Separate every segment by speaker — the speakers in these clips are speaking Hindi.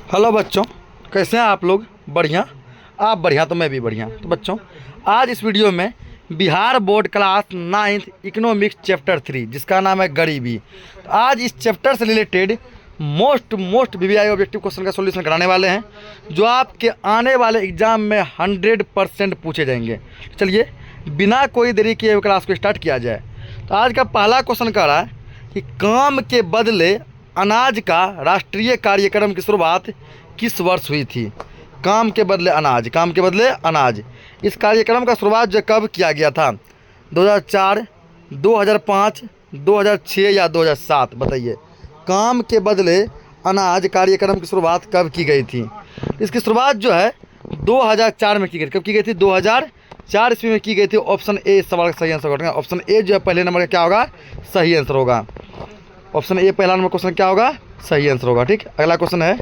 Speaker 1: हेलो बच्चों, कैसे हैं आप लोग? बढ़िया? आप बढ़िया तो मैं भी बढ़िया। तो बच्चों, आज इस वीडियो में Bihar board class 9th economics chapter 3 जिसका नाम है गरीबी, तो आज इस चैप्टर से related most VVI objective question का सॉल्यूशन कराने वाले हैं जो आपके आने वाले एग्जाम में 100% पूछे जाएंगे। तो चलिए बिना कोई देरी किए क्लास को स्टार्ट किया जाए। तो आज का पहला क्वेश्चन कह रहा है कि काम के बदले अनाज का राष्ट्रीय कार्यक्रम की शुरुआत किस वर्ष हुई थी? काम के बदले अनाज, काम के बदले अनाज, इस कार्यक्रम का शुरुआत जो कब किया गया था? 2004, 2005, 2006 या 2007? बताइए, काम के बदले अनाज कार्यक्रम की शुरुआत कब की गई थी? इसकी शुरुआत जो है 2004 में की गई। कब की गई थी? 2004 ईस्वी में की गई थी। ऑप्शन ए इस सवाल का सही आंसर होगा। ऑप्शन ए जो है पहले नंबर का क्या होगा? सही आंसर होगा। ऑप्शन ए पहला नंबर क्वेश्चन क्या होगा? सही आंसर होगा। ठीक, अगला क्वेश्चन है,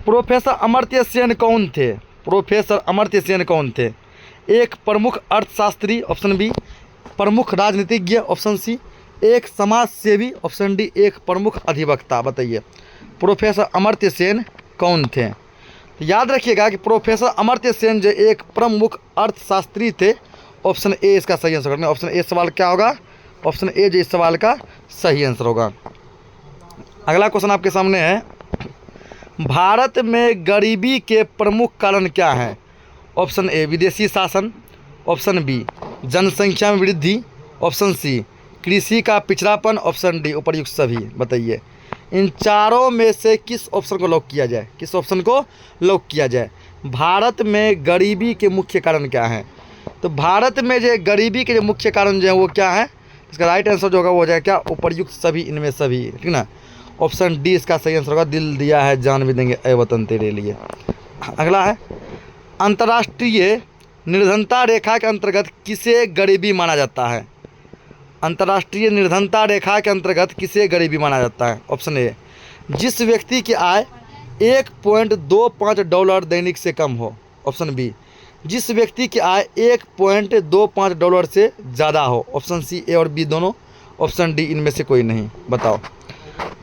Speaker 1: प्रोफेसर अमर्त्य सेन कौन थे? प्रोफेसर अमर्त्य सेन कौन थे? एक प्रमुख अर्थशास्त्री, ऑप्शन बी प्रमुख राजनीतिज्ञ, ऑप्शन सी एक समाज सेवी, ऑप्शन डी एक प्रमुख अधिवक्ता। बताइए प्रोफेसर अमर्त्य सेन कौन थे? तो याद रखिएगा कि प्रोफेसर अमर्त्य सेन जो एक प्रमुख अर्थशास्त्री थे। ऑप्शन ए इसका सही आंसर होगा। ऑप्शन ए सवाल क्या होगा? ऑप्शन ए जो इस सवाल का सही आंसर होगा। अगला क्वेश्चन आपके सामने है, भारत में गरीबी के प्रमुख कारण क्या हैं? ऑप्शन ए विदेशी शासन, ऑप्शन बी जनसंख्या में वृद्धि, ऑप्शन सी कृषि का पिछड़ापन, ऑप्शन डी उपर्युक्त सभी। बताइए इन चारों में से किस ऑप्शन को लॉक किया जाए? किस ऑप्शन को लॉक किया जाए? भारत में गरीबी के मुख्य कारण क्या हैं? तो भारत में जो गरीबी के जो मुख्य कारण जो है वो क्या है? इसका राइट आंसर जो होगा वो हो जाएगा क्या? उपर्युक्त सभी, इनमें सभी। ठीक ना, ऑप्शन डी इसका सही आंसर होगा। दिल दिया है जान भी देंगे ए वतन तेरे लिए। अगला है, अंतर्राष्ट्रीय निर्धनता रेखा के अंतर्गत किसे गरीबी माना जाता है? अंतर्राष्ट्रीय निर्धनता रेखा के अंतर्गत किसे गरीबी माना जाता है? ऑप्शन ए जिस व्यक्ति की आय $1.25 दैनिक से कम हो, ऑप्शन बी जिस व्यक्ति की आय $1.25 से ज़्यादा हो, ऑप्शन सी ए और बी दोनों, ऑप्शन डी इनमें से कोई नहीं। बताओ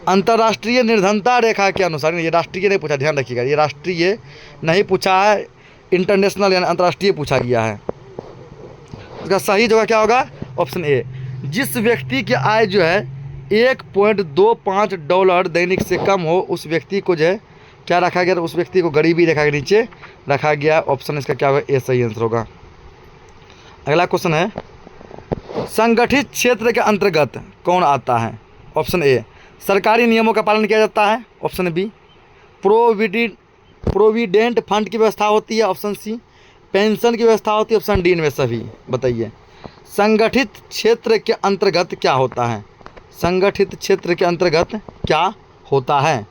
Speaker 1: अंतर्राष्ट्रीय निर्धनता रेखा के अनुसार, ये राष्ट्रीय नहीं पूछा, ध्यान रखिएगा, ये राष्ट्रीय नहीं पूछा है, इंटरनेशनल यानी अंतर्राष्ट्रीय पूछा गया है। इसका सही जगह क्या होगा? ऑप्शन ए जिस व्यक्ति की आय जो है $1.25 दैनिक से कम हो उस व्यक्ति को जो है क्या रखा गया? उस व्यक्ति को गरीबी रेखा के नीचे रखा गया। ऑप्शन इसका क्या होगा? ए सही आंसर होगा। अगला क्वेश्चन है, संगठित क्षेत्र के अंतर्गत कौन आता है? ऑप्शन ए सरकारी नियमों का पालन किया जाता है, ऑप्शन बी प्रोविडेंट फंड की व्यवस्था होती है, ऑप्शन सी पेंशन की व्यवस्था होती है, ऑप्शन डी इनमें सभी। बताइए संगठित क्षेत्र के अंतर्गत क्या होता है? संगठित क्षेत्र के अंतर्गत क्या होता है?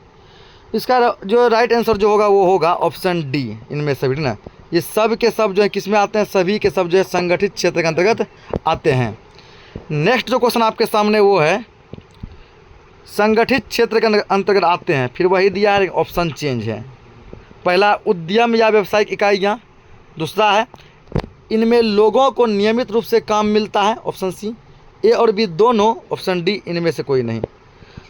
Speaker 1: इसका जो राइट आंसर जो होगा वो होगा ऑप्शन डी इनमें सभी। ना, ये सब के सब जो है किस में आते हैं? सभी के सब जो है संगठित क्षेत्र के अंतर्गत आते हैं। नेक्स्ट जो क्वेश्चन आपके सामने वो है, संगठित क्षेत्र के अंतर्गत आते हैं, फिर वही दिया है, ऑप्शन चेंज है। पहला उद्यम या व्यावसायिक इकाइयाँ, दूसरा है इनमें लोगों को नियमित रूप से काम मिलता है, ऑप्शन सी ए और बी दोनों, ऑप्शन डी इनमें से कोई नहीं।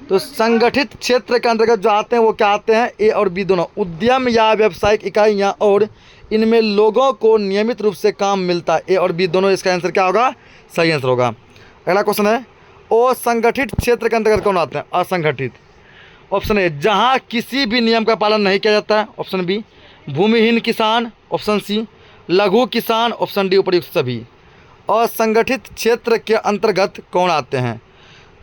Speaker 1: तो संगठित क्षेत्र के अंतर्गत जो आते हैं वो क्या आते हैं? ए और बी दोनों, उद्यम या व्यावसायिक इकाइयाँ और इनमें लोगों को नियमित रूप से काम मिलता है, ए और बी दोनों। इसका आंसर क्या होगा? सही आंसर होगा। अगला क्वेश्चन है, असंगठित क्षेत्र के अंतर्गत कौन आते हैं? असंगठित, ऑप्शन ए जहां किसी भी नियम का पालन नहीं किया जाता है, ऑप्शन बी भूमिहीन किसान, ऑप्शन सी लघु किसान, ऑप्शन डी उपर्युक्त सभी। असंगठित क्षेत्र के अंतर्गत कौन आते हैं?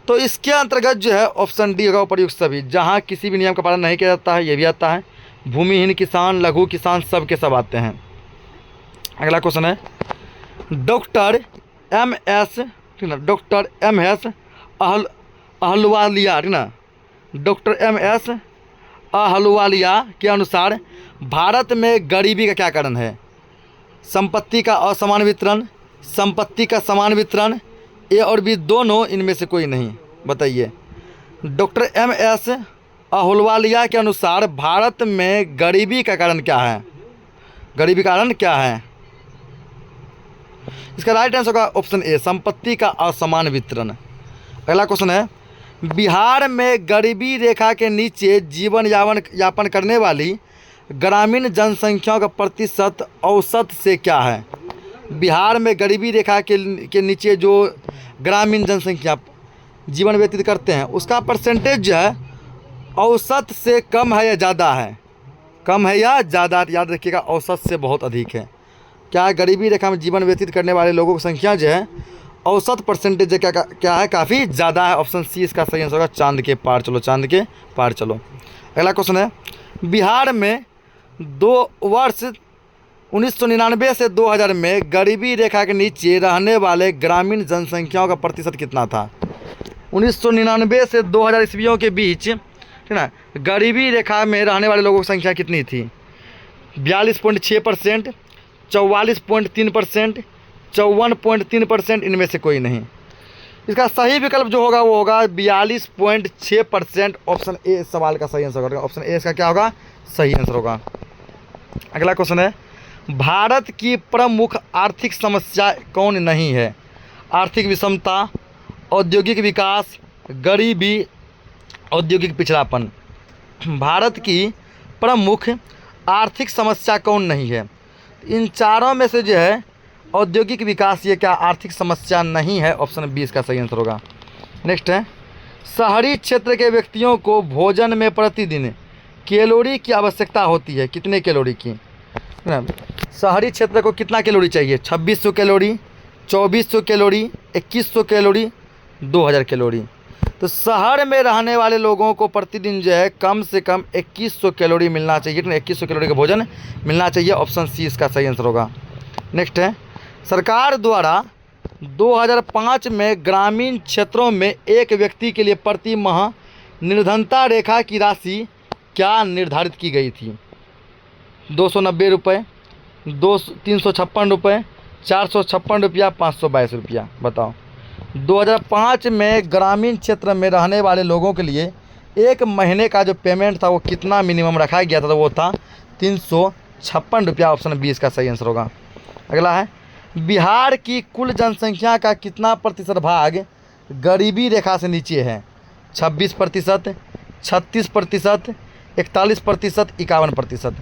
Speaker 1: तो इसके अंतर्गत जो है ऑप्शन डी होगा उपर्युक्त सभी, जहां किसी भी नियम का पालन नहीं किया जाता है, ये भी आता है। भूमिहीन किसान, लघु किसान, सब के सब आते हैं। अगला क्वेश्चन है, डॉक्टर एम एस अहलुवालिया, ठीक ना, डॉक्टर एम एस अहलुवालिया के अनुसार भारत में गरीबी का क्या कारण है? संपत्ति का असमान वितरण, संपत्ति का समान वितरण, ए और बी दोनों, इनमें से कोई नहीं। बताइए डॉक्टर एम एस अहलुवालिया के अनुसार भारत में गरीबी का कारण क्या है? गरीबी का कारण क्या है? इसका राइट आंसर होगा ऑप्शन ए संपत्ति का असमान वितरण। अगला क्वेश्चन है, बिहार में गरीबी रेखा के नीचे जीवन यापन करने वाली ग्रामीण जनसंख्या का प्रतिशत औसत से क्या है। बिहार में गरीबी रेखा के नीचे जो ग्रामीण जनसंख्या जीवन व्यतीत करते हैं उसका परसेंटेज जो है औसत से कम है या ज़्यादा है, कम है या ज़्यादा, याद रखिएगा औसत से बहुत अधिक है। क्या है, गरीबी रेखा में जीवन व्यतीत करने वाले लोगों की संख्या जो है औसत परसेंटेज क्या है, काफ़ी ज़्यादा है। ऑप्शन सी इसका सही आंसर होगा, चांद के पार चलो, चांद के पार चलो। अगला क्वेश्चन है, बिहार में वर्ष 1999 से 2000 में गरीबी रेखा के नीचे रहने वाले ग्रामीण जनसंख्याओं का प्रतिशत कितना था। 1999 से 2000 ईस्वियों के बीच, ठीक ना, गरीबी रेखा में रहने वाले लोगों की संख्या कितनी थी। 42.6%, 44.3%, 54.3%, इनमें से कोई नहीं। इसका सही विकल्प जो होगा वो होगा 42.6%। ऑप्शन ए सवाल का सही आंसर होगा। ऑप्शन ए इसका क्या होगा, सही आंसर होगा। अगला क्वेश्चन है, भारत की प्रमुख आर्थिक समस्या कौन नहीं है। आर्थिक विषमता, औद्योगिक विकास, गरीबी, औद्योगिक पिछड़ापन। भारत की प्रमुख आर्थिक समस्या कौन नहीं है। इन चारों में से जो है औद्योगिक विकास ये क्या आर्थिक समस्या नहीं है। ऑप्शन बी इसका सही आंसर होगा। नेक्स्ट है, शहरी क्षेत्र के व्यक्तियों को भोजन में प्रतिदिन कैलोरी की आवश्यकता होती है, कितने कैलोरी की। शहरी क्षेत्र को कितना कैलोरी चाहिए, 2600 कैलोरी, 2400 कैलोरी, 2100 कैलोरी, 2000 कैलोरी। तो शहर में रहने वाले लोगों को प्रतिदिन जो है कम से कम 2100 कैलोरी मिलना चाहिए, 2100 कैलोरी का भोजन मिलना चाहिए। ऑप्शन सी इसका सही आंसर होगा। नेक्स्ट है, सरकार द्वारा 2005 में ग्रामीण क्षेत्रों में एक व्यक्ति के लिए प्रति माह निर्धनता रेखा की राशि क्या निर्धारित की गई थी। 290 रुपये, 356 रुपये, 456 रुपया, 522 रुपया। बताओ, 2005 में ग्रामीण क्षेत्र में रहने वाले लोगों के लिए एक महीने का जो पेमेंट था वो कितना मिनिमम रखा गया था, तो वो था 356 रुपया। ऑप्शन बी इसका सही आंसर होगा। अगला है, बिहार की कुल जनसंख्या का कितना प्रतिशत भाग गरीबी रेखा से नीचे है। 26%, 36%, 41%, 51%।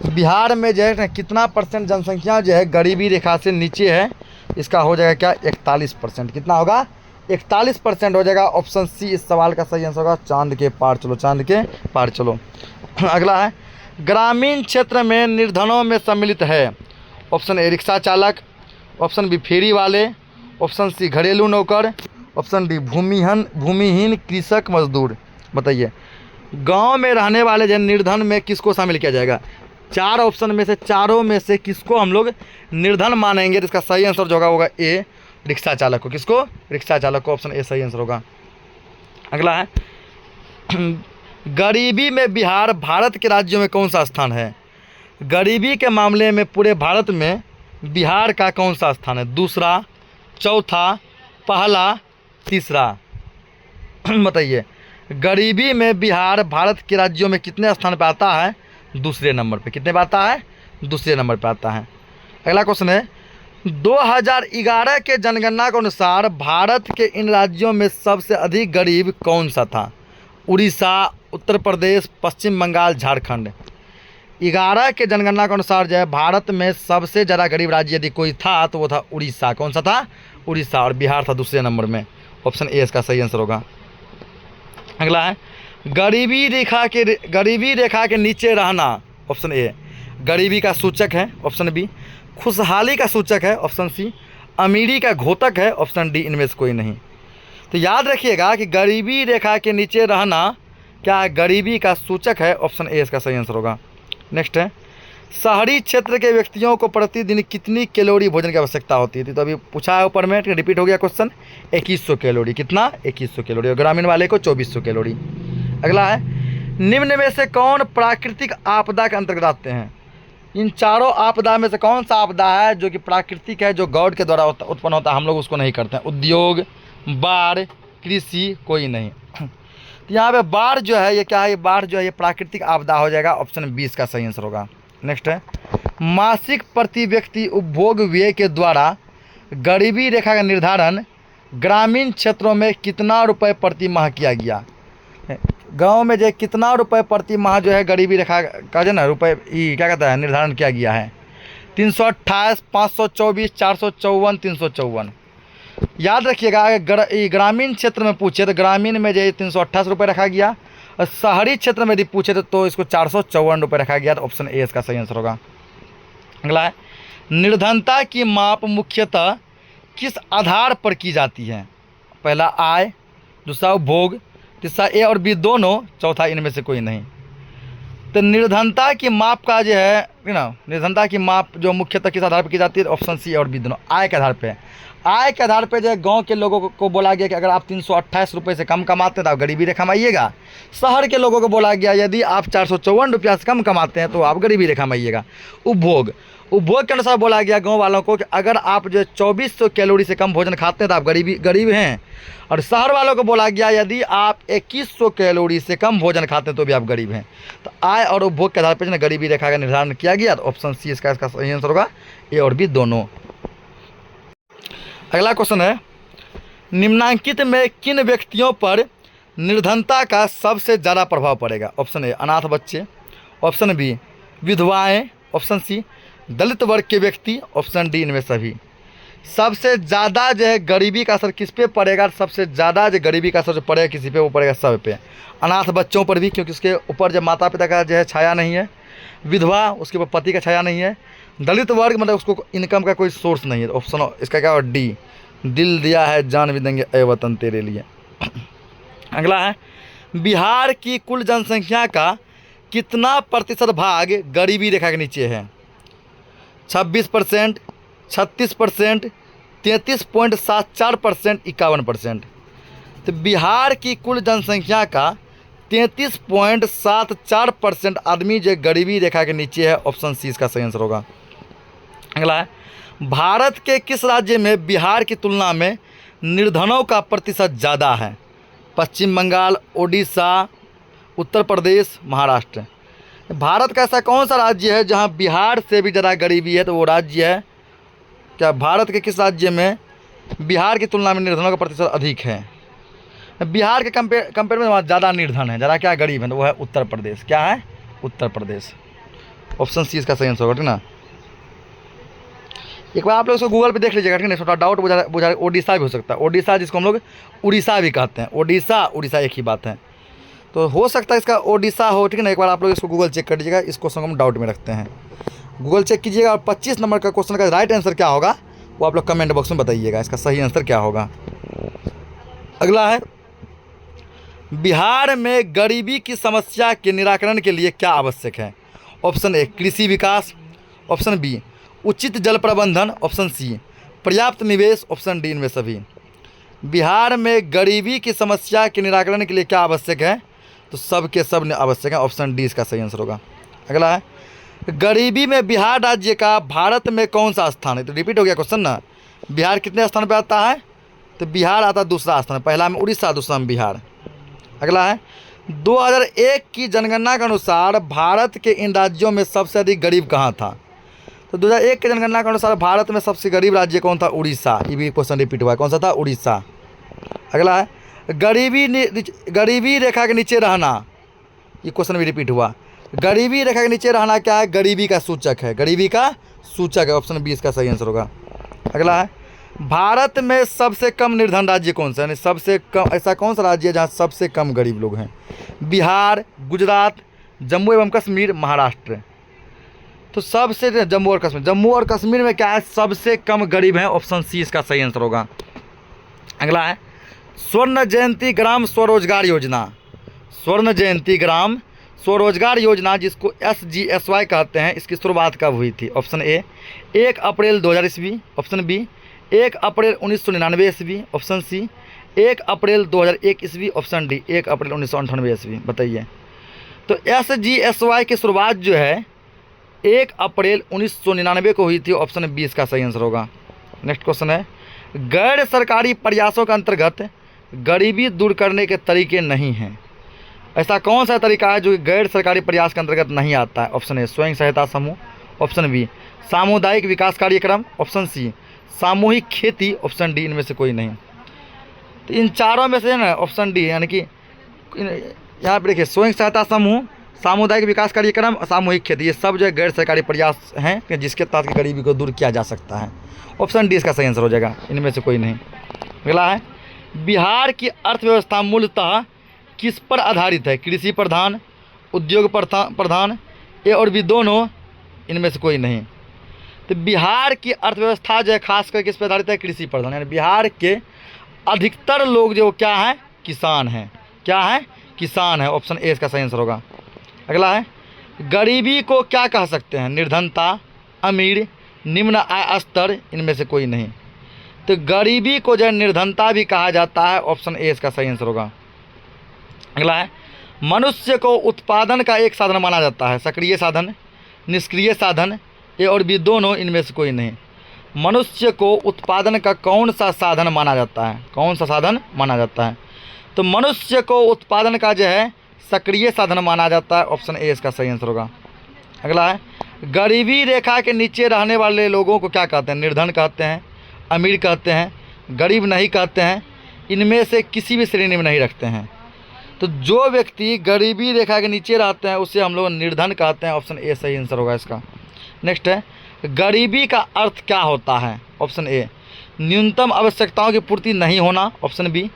Speaker 1: बिहार में जो है कितना परसेंट जनसंख्या जो है गरीबी रेखा से नीचे है। इसका हो जाएगा क्या, 41%। कितना होगा, 41% हो जाएगा। ऑप्शन सी इस सवाल का सही आंसर होगा, चांद के पार चलो, चांद के पार चलो। अगला है, ग्रामीण क्षेत्र में निर्धनों में सम्मिलित है। ऑप्शन ए रिक्शा चालक, ऑप्शन बी फेरी वाले, ऑप्शन सी घरेलू नौकर, ऑप्शन डी भूमिहीन कृषक मजदूर। बताइए, गांव में रहने वाले जन निर्धन में किसको शामिल किया जाएगा। चार ऑप्शन में से चारों में से किसको हम लोग निर्धन मानेंगे। तो इसका सही आंसर जो होगा ए रिक्शा चालक को। किसको, रिक्शा चालक को। ऑप्शन ए सही आंसर होगा। अगला है, गरीबी में बिहार भारत के राज्यों में कौन सा स्थान है। गरीबी के मामले में पूरे भारत में बिहार का कौन सा स्थान है। दूसरा, चौथा, पहला, तीसरा। बताइए, गरीबी में बिहार भारत के राज्यों में कितने स्थान पर आता है। दूसरे नंबर पे। कितने पे आता है, दूसरे नंबर पे आता है। अगला क्वेश्चन है, 2011 के जनगणना के अनुसार भारत के इन राज्यों में सबसे अधिक गरीब कौन सा था। उड़ीसा, उत्तर प्रदेश, पश्चिम बंगाल, झारखंड। 11 के जनगणना के अनुसार जो है भारत में सबसे ज़्यादा गरीब राज्य यदि कोई था तो वो था उड़ीसा। कौन सा था, उड़ीसा। और बिहार था दूसरे नंबर में। ऑप्शन ए इसका सही आंसर होगा। अगला है, गरीबी रेखा के नीचे रहना। ऑप्शन ए गरीबी का सूचक है। ऑप्शन बी खुशहाली का सूचक है। ऑप्शन सी अमीरी का घोतक है। ऑप्शन डी इनमें से कोई नहीं। तो याद रखिएगा कि गरीबी रेखा के नीचे रहना क्या है, गरीबी का सूचक है। ऑप्शन ए इसका सही आंसर होगा। नेक्स्ट है, शहरी क्षेत्र के व्यक्तियों को प्रतिदिन कितनी कैलोरी भोजन की आवश्यकता होती है। तो अभी पूछा है ऊपर में, रिपीट हो गया क्वेश्चन। 2100 कैलोरी। कितना, 2100 कैलोरी। और ग्रामीण वाले को 2400 कैलोरी। अगला है, निम्न में से कौन प्राकृतिक आपदा के अंतर्गत आते हैं। इन चारों आपदा में से कौन सा आपदा है जो कि प्राकृतिक है, जो गॉड के द्वारा उत्पन्न होता है, हम लोग उसको नहीं करते हैं। उद्योग, बाढ़, कृषि, कोई नहीं। तो यहाँ पे बाढ़ जो है ये क्या है, ये बाढ़ जो है ये प्राकृतिक आपदा हो जाएगा। ऑप्शन 20 का सही आंसर होगा। नेक्स्ट है, मासिक प्रति व्यक्ति उपभोग व्यय के द्वारा गरीबी रेखा का निर्धारण ग्रामीण क्षेत्रों में कितना रुपए प्रति माह किया गया। गांव में जो कितना रुपए प्रति माह जो है गरीबी रेखा का जो ना रुपए क्या कहता है निर्धारण किया गया है। 328, 524, 454, 354। याद रखिएगा, अगर ग्रामीण क्षेत्र में पूछे तो ग्रामीण में जो है 328 रुपये रखा गया, और शहरी क्षेत्र में यदि पूछे तो इसको 454 रुपये रखा गया। तो ऑप्शन ए इसका सही आंसर होगा। अगला है, निर्धनता की माप मुख्यतः किस आधार पर की जाती है। पहला आय, दूसरा उपभोग, तीसरा ए और बी दोनों, चौथा इनमें से कोई नहीं। तो निर्धनता की माप का जो है ना, निर्धनता की माप जो मुख्यतः किस आधार पर की जाती है। ऑप्शन सी और बी दोनों, आय के आधार पे। आय के आधार पे जो है गांव के लोगों को बोला गया कि अगर आप 328 रुपये से कम कमाते हैं तो आप गरीबी रेखा में आइएगा। शहर के लोगों को बोला गया यदि आप 454 रुपया से कम कमाते हैं तो आप गरीबी रेखा में आइएगा। उपभोग के अनुसार बोला गया गांव वालों को कि अगर आप जो 2400 कैलोरी से कम भोजन खाते हैं तो आप गरीब हैं। और शहर वालों को बोला गया यदि आप 2100 कैलोरी से कम भोजन खाते हैं तो भी आप गरीब हैं। तो आय और उपभोग के आधार पर जो है गरीबी रेखा का निर्धारण किया गया। तो ऑप्शन सी इसका सही आंसर होगा, ए और बी दोनों। अगला क्वेश्चन है, निम्नांकित में किन व्यक्तियों पर निर्धनता का सबसे ज़्यादा प्रभाव पड़ेगा। ऑप्शन ए अनाथ बच्चे, ऑप्शन बी विधवाएं, ऑप्शन सी दलित वर्ग के व्यक्ति, ऑप्शन डी इनमें सभी। सबसे ज़्यादा जो है गरीबी का असर किस पे पड़ेगा। सबसे ज़्यादा जो गरीबी का असर जो पड़ेगा किसी पे, वो पड़ेगा सब पे। अनाथ बच्चों पर भी, क्योंकि उसके ऊपर जब माता पिता का जो है छाया नहीं है। विधवा, उसके ऊपर पति का छाया नहीं है। दलित वर्ग, मतलब उसको इनकम का कोई सोर्स नहीं है। ऑप्शन इसका क्या, और डी दिल दिया है जान भी देंगे ए वतन तेरे लिए। अगला है, बिहार की कुल जनसंख्या का कितना प्रतिशत भाग गरीबी रेखा के नीचे है। 26%, 36%, 33.74%, 51%। तो बिहार की कुल जनसंख्या का 33.74% आदमी जो गरीबी रेखा के नीचे है। ऑप्शन सी इसका सही आंसर होगा। अगला है, भारत के किस राज्य में बिहार की तुलना में निर्धनों का प्रतिशत ज़्यादा है। पश्चिम बंगाल, ओडिशा, उत्तर प्रदेश, महाराष्ट्र। भारत का ऐसा कौन सा राज्य है जहां बिहार से भी ज़्यादा गरीबी है। तो वो राज्य है क्या, भारत के किस राज्य में बिहार की तुलना में निर्धनों का प्रतिशत अधिक है। बिहार के कंपेयर में वहाँ ज़्यादा निर्धन है, ज़्यादा क्या गरीब है, तो वो है उत्तर प्रदेश। क्या है, उत्तर प्रदेश। ऑप्शन सी इसका सही आंसर होगा, ठीक ना। एक बार आप लोग इसको गूगल पे देख लीजिएगा, ठीक है। छोटा डाउट बुझा ओडिशा भी हो सकता है। ओडिशा जिसको हम लोग उड़ीसा भी कहते हैं। उड़ीसा एक ही बात है। तो हो सकता है इसका ओडिशा हो, ठीक है ना। एक बार आप लोग इसको गूगल चेक कर लीजिएगा। इस क्वेश्चन को हम डाउट में रखते हैं, गूगल चेक कीजिएगा। और 25 नंबर का क्वेश्चन का राइट आंसर क्या होगा वो आप लोग कमेंट बॉक्स में बताइएगा, इसका सही आंसर क्या होगा। अगला है, बिहार में गरीबी की समस्या के निराकरण के लिए क्या आवश्यक है। ऑप्शन ए कृषि विकास, ऑप्शन बी उचित जल प्रबंधन, ऑप्शन सी पर्याप्त निवेश, ऑप्शन डी इनमें सभी। बिहार में गरीबी की समस्या के निराकरण के लिए क्या आवश्यक है, तो सब के सब आवश्यक है। ऑप्शन डी इसका सही आंसर होगा। अगला है, गरीबी में बिहार राज्य का भारत में कौन सा स्थान है। तो रिपीट हो गया क्वेश्चन ना, बिहार कितने स्थान पर आता है। तो बिहार आता है दूसरा स्थान, पहला में उड़ीसा, दूसरा में बिहार। अगला है, 2001 की जनगणना के अनुसार भारत के इन राज्यों में सबसे अधिक गरीब कहाँ था। तो 2001 की जनगणना के अनुसार भारत में सबसे गरीब राज्य कौन था, उड़ीसा। ये भी क्वेश्चन रिपीट हुआ है, कौन सा था, उड़ीसा। अगला है, गरीबी रेखा के नीचे रहना, ये क्वेश्चन भी रिपीट हुआ। गरीबी रेखा के नीचे रहना क्या है, गरीबी का सूचक है, गरीबी का सूचक है। ऑप्शन बी इसका सही आंसर होगा। अगला है, भारत में सबसे कम निर्धन राज्य कौन सा है, यानी सबसे कम ऐसा कौन सा राज्य है जहाँ सबसे कम गरीब लोग हैं। बिहार, गुजरात, जम्मू एवं कश्मीर, महाराष्ट्र। तो सबसे जम्मू और कश्मीर में क्या है, सबसे कम गरीब हैं। ऑप्शन सी इसका सही आंसर होगा। अगला है, स्वर्ण जयंती ग्राम स्वरोजगार योजना। स्वर्ण जयंती ग्राम स्वरोजगार योजना जिसको SGSY कहते हैं, इसकी शुरुआत कब हुई थी। ऑप्शन ए 1 अप्रैल 2000 ईस्वी, ऑप्शन बी 1 अप्रैल 1999 ईस्वी, ऑप्शन सी 1 अप्रैल 2001 ईस्वी, ऑप्शन डी 1 अप्रैल 1998 ईस्वी। बताइए। तो SGSY की शुरुआत जो है 1 अप्रैल 1999 को हुई थी। ऑप्शन बी इसका सही आंसर होगा। नेक्स्ट क्वेश्चन है, गैर सरकारी प्रयासों के अंतर्गत गरीबी दूर करने के तरीके नहीं हैं। ऐसा कौन सा तरीका है जो गैर सरकारी प्रयास के अंतर्गत नहीं आता है। ऑप्शन ए स्वयं सहायता समूह, ऑप्शन बी सामुदायिक विकास कार्यक्रम, ऑप्शन सी सामूहिक खेती, ऑप्शन डी इनमें से कोई नहीं। तो इन चारों में से है ना ऑप्शन डी, यानी कि यहाँ पर देखिए स्वयं सहायता समूह, सामुदायिक विकास कार्यक्रम और सामूहिक खेती, ये सब जो है गैर सरकारी प्रयास हैं कि जिसके तहत गरीबी को दूर किया जा सकता है। ऑप्शन डी इसका सही आंसर हो जाएगा, इनमें से कोई नहीं। अगला है, बिहार की अर्थव्यवस्था मूलतः किस पर आधारित है? कृषि प्रधान, उद्योग प्रधान, ए और बी दोनों, इनमें से कोई नहीं। तो बिहार की अर्थव्यवस्था जो है खासकर किस पर आधारित है? कृषि प्रधान, यानी बिहार के अधिकतर लोग जो क्या हैं? किसान हैं। क्या है? किसान है। ऑप्शन ए इसका सही आंसर होगा। अगला है, गरीबी को क्या कह सकते हैं? निर्धनता, अमीर, निम्न आय स्तर, इनमें से कोई नहीं। तो गरीबी को जो है निर्धनता भी कहा जाता है। ऑप्शन ए इसका सही आंसर होगा। अगला है, मनुष्य को उत्पादन का एक साधन माना जाता है। सक्रिय साधन, निष्क्रिय साधन, ए और बी दोनों, इनमें से कोई नहीं। मनुष्य को उत्पादन का कौन सा साधन माना जाता है? कौन सा साधन माना जाता है? तो मनुष्य को उत्पादन का जो है सक्रिय साधन माना जाता है। ऑप्शन ए इसका सही आंसर होगा। अगला है, गरीबी रेखा के नीचे रहने वाले लोगों को क्या कहते हैं? निर्धन कहते हैं, अमीर कहते हैं, गरीब नहीं कहते हैं, इनमें से किसी भी श्रेणी में नहीं रखते हैं। तो जो व्यक्ति गरीबी रेखा के नीचे रहते हैं उसे हम लोग निर्धन कहते हैं। ऑप्शन ए सही आंसर होगा इसका। नेक्स्ट है, गरीबी का अर्थ क्या होता है? ऑप्शन ए, न्यूनतम आवश्यकताओं की पूर्ति नहीं होना। ऑप्शन बी,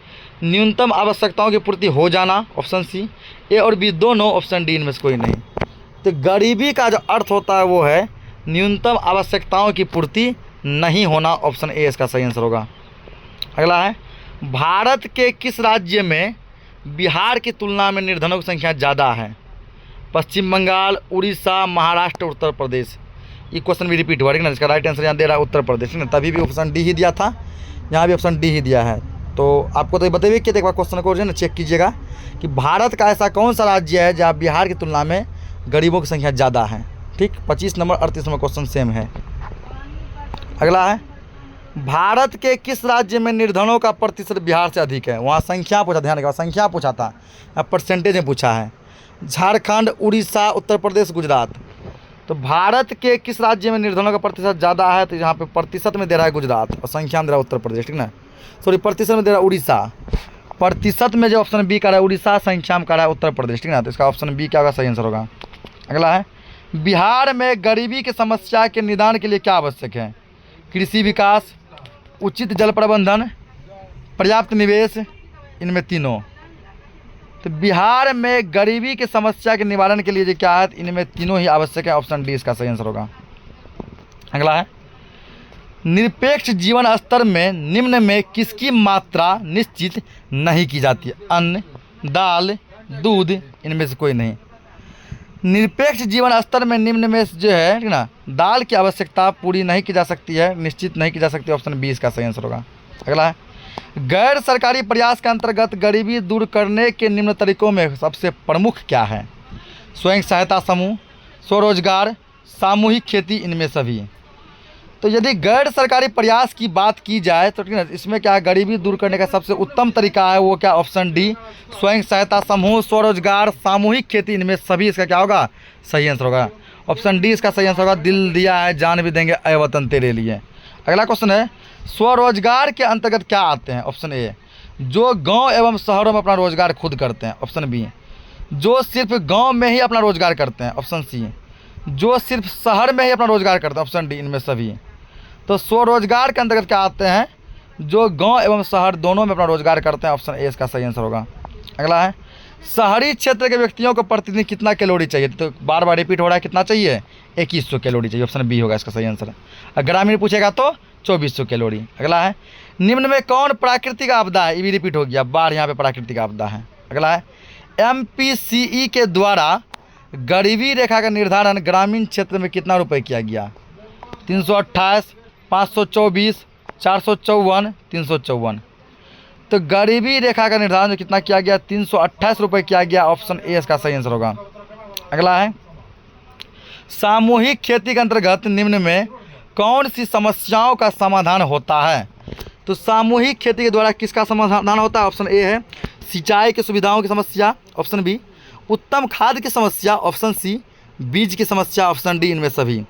Speaker 1: न्यूनतम आवश्यकताओं की पूर्ति हो जाना। ऑप्शन सी, ए और बी दोनों, ऑप्शन डी इनमें से कोई नहीं। तो गरीबी का जो अर्थ होता है वो है न्यूनतम आवश्यकताओं की पूर्ति नहीं होना। ऑप्शन ए इसका सही आंसर होगा। अगला है, भारत के किस राज्य में बिहार की तुलना में निर्धनों की संख्या ज़्यादा है? पश्चिम बंगाल, उड़ीसा, महाराष्ट्र, उत्तर प्रदेश। ये क्वेश्चन भी रिपीट हुआ है ना, इसका राइट आंसर यहाँ दे रहा है उत्तर प्रदेश ना। तभी भी ऑप्शन डी ही दिया था, यहाँ भी ऑप्शन डी ही दिया है। तो आपको तो ये बताइए कि एक बार क्वेश्चन को जो है ना चेक कीजिएगा कि भारत का ऐसा कौन सा राज्य है जहाँ बिहार की तुलना में गरीबों की संख्या ज़्यादा है। ठीक, 25 नंबर 38 नंबर क्वेश्चन सेम है। अगला है, भारत के किस राज्य में निर्धनों का प्रतिशत बिहार से अधिक है? वहाँ संख्या पूछा, ध्यान रखिएगा, संख्या पूछा था, अब परसेंटेज में पूछा है। झारखंड, उड़ीसा, उत्तर प्रदेश, गुजरात। तो भारत के किस राज्य में निर्धनों का प्रतिशत ज़्यादा है? तो यहाँ पे प्रतिशत में दे रहा है गुजरात और संख्या में दे रहा है उत्तर प्रदेश। ठीक ना, सॉरी, प्रतिशत में दे रहा है उड़ीसा। प्रतिशत में जो ऑप्शन बी का रहा है उड़ीसा, संख्या में का रहा है उत्तर प्रदेश। ठीक ना, तो इसका ऑप्शन बी क्या होगा? सही आंसर होगा। अगला है, बिहार में गरीबी की समस्या के निदान के लिए क्या आवश्यक है? कृषि विकास, उचित जल प्रबंधन, पर्याप्त निवेश, इनमें तीनों। तो बिहार में गरीबी की समस्या के निवारण के लिए जो क्या है? इनमें तीनों ही आवश्यक है। ऑप्शन डी इसका सही आंसर होगा। अगला है, निरपेक्ष जीवन स्तर में निम्न में किसकी मात्रा निश्चित नहीं की जाती है? अन्न, दाल, दूध, इनमें से कोई नहीं। निरपेक्ष जीवन स्तर में निम्न में जो है ठीक ना, दाल की आवश्यकता पूरी नहीं की जा सकती है, निश्चित नहीं की जा सकती। ऑप्शन बी इसका सही आंसर होगा। अगला है, गैर सरकारी प्रयास के अंतर्गत गरीबी दूर करने के निम्न तरीकों में सबसे प्रमुख क्या है? स्वयं सहायता समूह, स्वरोजगार, सामूहिक खेती, इनमें सभी। तो यदि गैर सरकारी प्रयास की बात की जाए तो ठीक है, इसमें क्या है? गरीबी दूर करने का सबसे उत्तम तरीका है वो क्या? ऑप्शन डी, स्वयं सहायता समूह, स्वरोजगार, सामूहिक खेती, इनमें सभी इसका क्या होगा? सही आंसर होगा। ऑप्शन डी इसका सही आंसर होगा। दिल दिया है जान भी देंगे ऐ वतन तेरे लिए। अगला क्वेश्चन है, स्वरोजगार के अंतर्गत क्या आते हैं? ऑप्शन ए, जो गाँव एवं शहरों में अपना रोजगार खुद करते हैं। ऑप्शन बी, जो सिर्फ गाँव में ही अपना रोजगार करते हैं। ऑप्शन सी, जो सिर्फ शहर में ही अपना रोजगार करते हैं। ऑप्शन डी इनमें सभी। तो स्वरोजगार के अंतर्गत क्या आते हैं? जो गांव एवं शहर दोनों में अपना रोजगार करते हैं। ऑप्शन ए इसका सही आंसर होगा। अगला है, शहरी क्षेत्र के व्यक्तियों को प्रतिदिन कितना कैलोरी चाहिए? तो बार बार रिपीट हो रहा है, कितना चाहिए? 2100 कैलोरी चाहिए। ऑप्शन बी होगा इसका सही आंसर। और ग्रामीण पूछेगा तो 2400 कैलोरी। अगला है, निम्न में कौन प्राकृतिक आपदा है? ये भी रिपीट हो गया, बाढ़ यहाँ पे प्राकृतिक आपदा है। अगला है, MPCE के द्वारा गरीबी रेखा का निर्धारण ग्रामीण क्षेत्र में कितना रुपये किया गया? 328, 524, 454, 354। तो गरीबी रेखा का निर्धारण कितना किया गया? 328 रुपये किया गया। ऑप्शन ए इसका सही आंसर होगा। अगला है, सामूहिक खेती के अंतर्गत निम्न में कौन सी समस्याओं का समाधान होता है? तो सामूहिक खेती के द्वारा किसका समाधान होता है? ऑप्शन ए है सिंचाई की सुविधाओं की समस्या। ऑप्शन बी, उत्तम खाद की समस्या। ऑप्शन सी, बीज की समस्या। ऑप्शन डी इनमें सभी।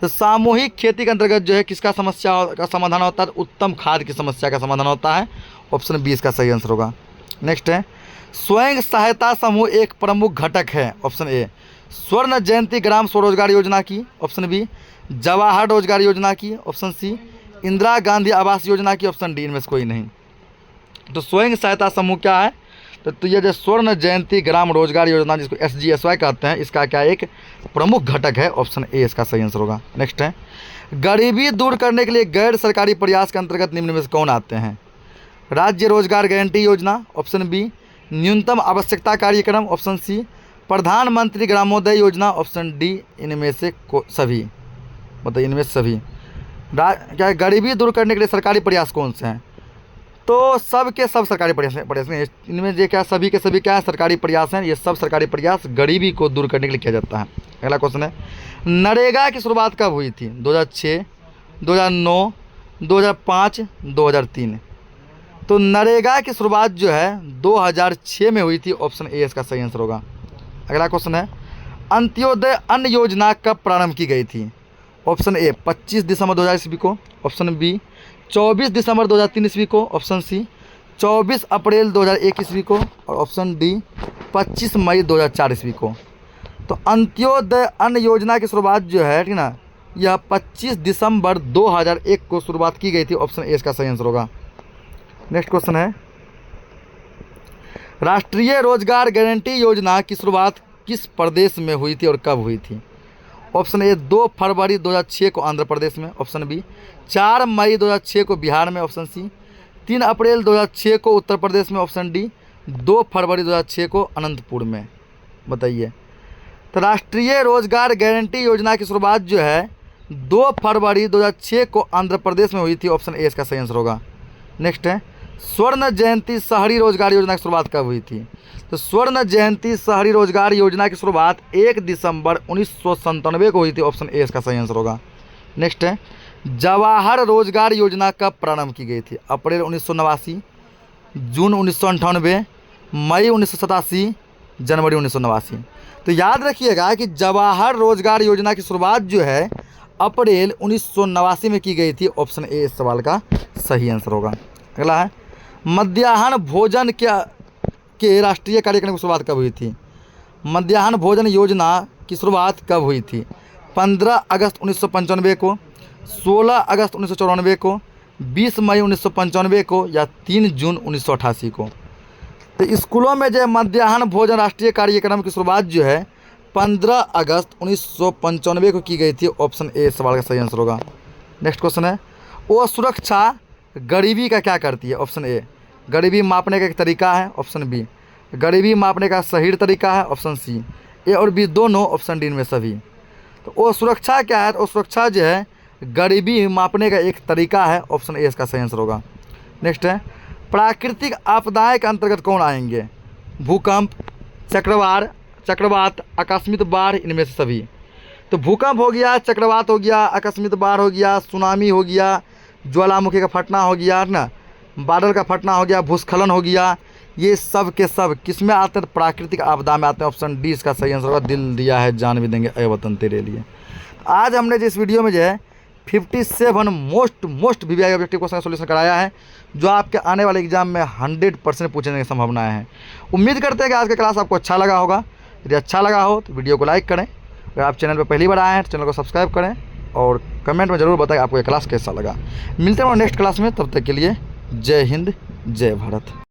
Speaker 1: तो सामूहिक खेती के अंतर्गत जो है किसका समस्या का समाधान होता है? उत्तम खाद की समस्या का समाधान होता है। ऑप्शन बी इसका सही आंसर होगा। नेक्स्ट है, स्वयं सहायता समूह एक प्रमुख घटक है। ऑप्शन ए स्वर्ण जयंती ग्राम स्वरोजगार योजना की। ऑप्शन बी जवाहर रोजगार योजना की। ऑप्शन सी इंदिरा गांधी आवास योजना की। ऑप्शन डी इनमें से कोई नहीं। तो स्वयं सहायता समूह क्या है? तो ये जो स्वर्ण जयंती ग्राम रोजगार योजना जिसको SGSY कहते हैं, इसका क्या एक प्रमुख घटक है। ऑप्शन ए इसका सही आंसर होगा। नेक्स्ट है, गरीबी दूर करने के लिए गैर सरकारी प्रयास के अंतर्गत निम्न में से कौन आते हैं? राज्य रोजगार गारंटी योजना। ऑप्शन बी न्यूनतम आवश्यकता कार्यक्रम। ऑप्शन सी प्रधानमंत्री ग्रामोदय योजना। ऑप्शन डी इनमें से सभी। बताइए इनमें से सभी क्या गरीबी दूर करने के लिए सरकारी प्रयास कौन से हैं? तो सब के सब सरकारी प्रयास हैं। इनमें जो क्या सभी के सभी क्या है? सरकारी प्रयास हैं। ये सब सरकारी प्रयास गरीबी को दूर करने के लिए किया जाता है। अगला क्वेश्चन है, नरेगा की शुरुआत कब हुई थी? 2006, 2009, 2005, 2003। तो नरेगा की शुरुआत जो है 2006 में हुई थी। ऑप्शन ए इसका सही आंसर होगा। अगला क्वेश्चन है, अंत्योदय अन्न योजना कब प्रारंभ की गई थी? ऑप्शन ए 25 दिसंबर 2000 ईस्वी को। ऑप्शन बी 24 दिसंबर 2003 ईस्वी को। ऑप्शन सी 24 अप्रैल 2001 ईस्वी को। और ऑप्शन डी 25 मई 2004 ईस्वी को। तो अंत्योदय अन्न योजना की शुरुआत जो है, ठीक ना, यह 25 दिसंबर 2001 को शुरुआत की गई थी। ऑप्शन ए इसका सही आंसर होगा। नेक्स्ट क्वेश्चन है, राष्ट्रीय रोजगार गारंटी योजना की शुरुआत किस प्रदेश में हुई थी और कब हुई थी? ऑप्शन ए 2 फरवरी 2006 को आंध्र प्रदेश में। ऑप्शन बी 4 मई 2006 को बिहार में। ऑप्शन सी 3 अप्रैल 2006 को उत्तर प्रदेश में। ऑप्शन डी 2 फरवरी 2006 को अनंतपुर में। बताइए। तो राष्ट्रीय रोजगार गारंटी योजना की शुरुआत जो है 2 फरवरी 2006 को आंध्र प्रदेश में हुई थी। ऑप्शन ए इसका सही आंसर होगा। नेक्स्ट है, स्वर्ण जयंती शहरी रोजगार योजना की शुरुआत कब हुई थी? तो स्वर्ण जयंती शहरी रोजगार योजना की शुरुआत 1 दिसंबर 1997 को हुई थी। ऑप्शन ए इसका सही आंसर होगा। नेक्स्ट है, जवाहर रोजगार योजना कब प्रारंभ की गई थी? अप्रैल 1989, जून 1998, मई 1987, जनवरी 1989। तो याद रखिएगा कि जवाहर रोजगार योजना की शुरुआत जो है अप्रैल 1989 में की गई थी। ऑप्शन ए इस सवाल का सही आंसर होगा। अगला है, मध्याह्न भोजन के राष्ट्रीय कार्यक्रम की शुरुआत कब हुई थी? मध्याह्न भोजन योजना की शुरुआत कब हुई थी? 15 अगस्त 1995 को, 16 अगस्त 1994 को, 20 मई 1995 को या 3 जून 1988 को। तो स्कूलों में जो मध्याह्न भोजन राष्ट्रीय कार्यक्रम की शुरुआत जो है 15 अगस्त 1995 को की गई थी। ऑप्शन ए सवाल का सही आंसर होगा। नेक्स्ट क्वेश्चन है, वो सुरक्षा गरीबी का क्या करती है? ऑप्शन ए गरीबी मापने का एक तरीका है। ऑप्शन बी गरीबी मापने का सही तरीका है। ऑप्शन सी ए और बी दोनों। ऑप्शन डी में सभी। तो वो सुरक्षा क्या है? तो सुरक्षा जो है गरीबी मापने का एक तरीका है। ऑप्शन ए इसका सही आंसर होगा। नेक्स्ट है, प्राकृतिक आपदाएं के अंतर्गत कौन आएंगे? भूकंप, चक्रवात, आकस्मिक बाढ़, इनमें से सभी। तो भूकंप हो गया, चक्रवात हो गया, आकस्मिक बाढ़ हो गया, सुनामी हो गया, ज्वालामुखी का फटना हो गया ना, बादल का फटना हो गया, भूस्खलन हो गया, ये सब के सब किस में आते हैं? प्राकृतिक आपदा में आते हैं। ऑप्शन डी इसका सही आंसर होगा। दिल दिया है जान भी देंगे ए वतन तेरे लिए। आज हमने जिस वीडियो में जो है 57 मोस्ट VVI ऑब्जेक्टिव क्वेश्चन का सोल्यूशन कराया है, जो आपके आने वाले एग्जाम में 100% पूछने की संभावनाएं हैं। उम्मीद करते हैं कि आज का क्लास आपको अच्छा लगा होगा। यदि अच्छा लगा हो तो वीडियो को लाइक करें। अगर आप चैनल पर पहली बार आए हैं तो चैनल को सब्सक्राइब करें और कमेंट में ज़रूर बताएं आपको ये क्लास कैसा लगा। मिलते हैं नेक्स्ट क्लास में, तब तक के लिए जय हिंद, जय भारत।